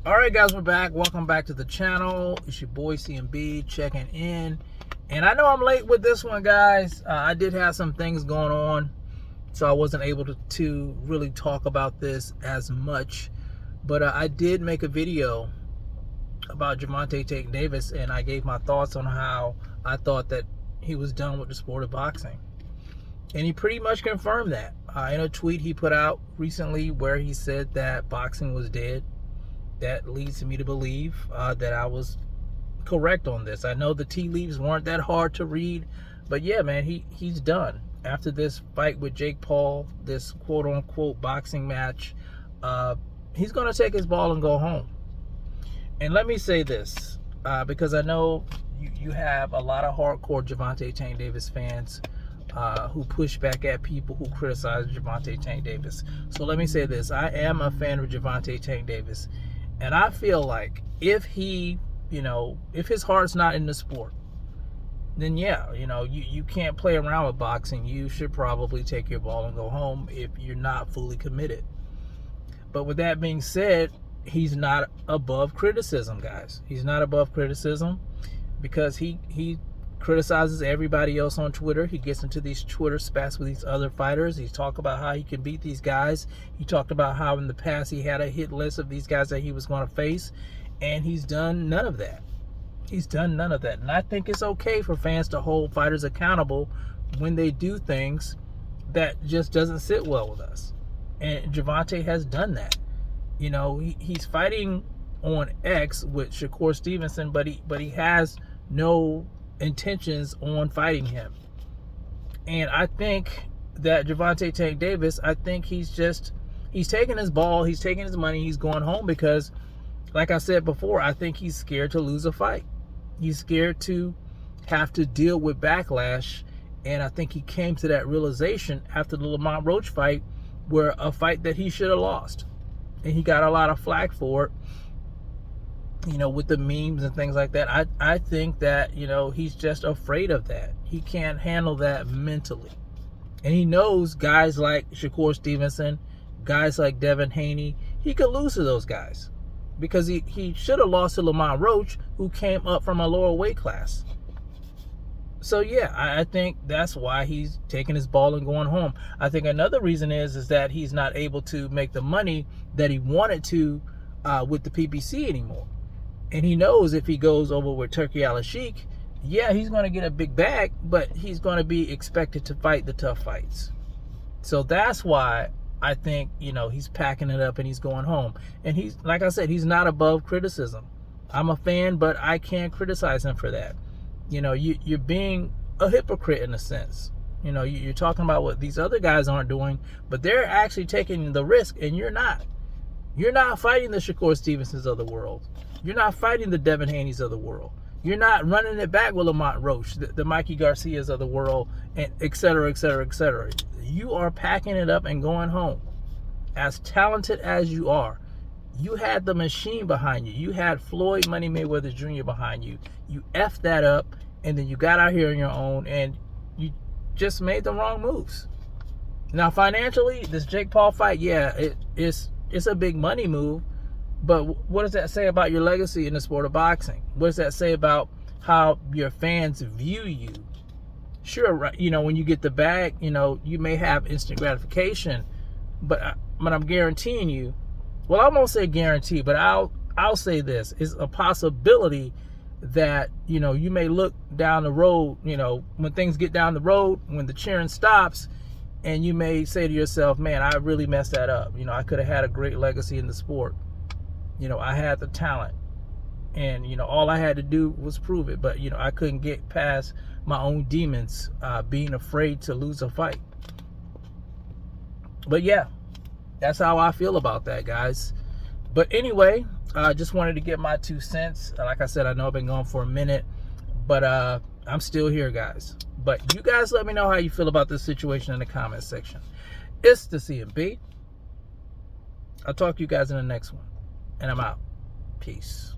All right, guys, we're back. Welcome back to the channel. It's your boy CMB checking in. And I know I'm late with this one, guys. I did have some things going on, so I wasn't able to really talk about this as much. But I did make a video about Gervonta Davis, and I gave my thoughts on how I thought that he was done with the sport of boxing. And he pretty much confirmed that in a tweet he put out recently where he said that boxing was dead. That leads me to believe that I was correct on this. I know the tea leaves weren't that hard to read, but yeah, man, he's done. After this fight with Jake Paul, this quote-unquote boxing match, he's going to take his ball and go home. And let me say this, because I know you have a lot of hardcore Gervonta Davis fans who push back at people who criticize Gervonta Davis. So let me say this. I am a fan of Gervonta Davis. And I feel like if he, if his heart's not in the sport, then yeah, you can't play around with boxing. You should probably take your ball and go home if you're not fully committed. But with that being said, he's not above criticism, guys. He's not above criticism because he criticizes everybody else on Twitter. He gets into these Twitter spats with these other fighters. He talked about how he can beat these guys. He talked about how in the past he had a hit list of these guys that he was going to face, and he's done none of that. He's done none of that. And I think it's okay for fans to hold fighters accountable when they do things that just doesn't sit well with us. And Gervonta has done that. He's fighting on X with Shakur Stevenson, but he has no intentions on fighting him. And I think that Gervonta Davis, I think he's taking his ball, he's taking his money, he's going home because, like I said before, I think he's scared to lose a fight. He's scared to have to deal with backlash, and I think he came to that realization after the Lamont Roach fight, where a fight that he should have lost. And he got a lot of flack for it, with the memes and things like that. I think that, he's just afraid of that. He can't handle that mentally. And he knows guys like Shakur Stevenson, guys like Devin Haney, he could lose to those guys. Because he should have lost to Lamont Roach, who came up from a lower weight class. So yeah, I think that's why he's taking his ball and going home. I think another reason is that he's not able to make the money that he wanted to with the PBC anymore. And he knows if he goes over with Turki Al-Sheikh, yeah, he's going to get a big bag, but he's going to be expected to fight the tough fights. So that's why I think, he's packing it up and he's going home. And he's, like I said, he's not above criticism. I'm a fan, but I can't criticize him for that. You're being a hypocrite in a sense. You're talking about what these other guys aren't doing, but they're actually taking the risk, and you're not. You're not fighting the Shakur Stevensons of the world. You're not fighting the Devin Haneys of the world. You're not running it back with Lamont Roach, the Mikey Garcias of the world, and et cetera, et cetera, et cetera. You are packing it up and going home. As talented as you are, you had the machine behind you. You had Floyd Money Mayweather Jr. behind you. You effed that up, and then you got out here on your own, and you just made the wrong moves. Now, financially, this Jake Paul fight, yeah, it's a big money move. But what does that say about your legacy in the sport of boxing? What does that say about how your fans view you? Sure, right, when you get the bag, you may have instant gratification, but I'm guaranteeing you, well, I won't say guarantee, but I'll say this, it's a possibility that, you may look down the road, when things get down the road, when the cheering stops, and you may say to yourself, man, I really messed that up. I could have had a great legacy in the sport. I had the talent, and, all I had to do was prove it. But, I couldn't get past my own demons, being afraid to lose a fight. But yeah, that's how I feel about that, guys. But anyway, I just wanted to get my 2 cents. Like I said, I know I've been gone for a minute, but I'm still here, guys. But you guys let me know how you feel about this situation in the comment section. It's the CMB. I'll talk to you guys in the next one. And I'm out. Peace.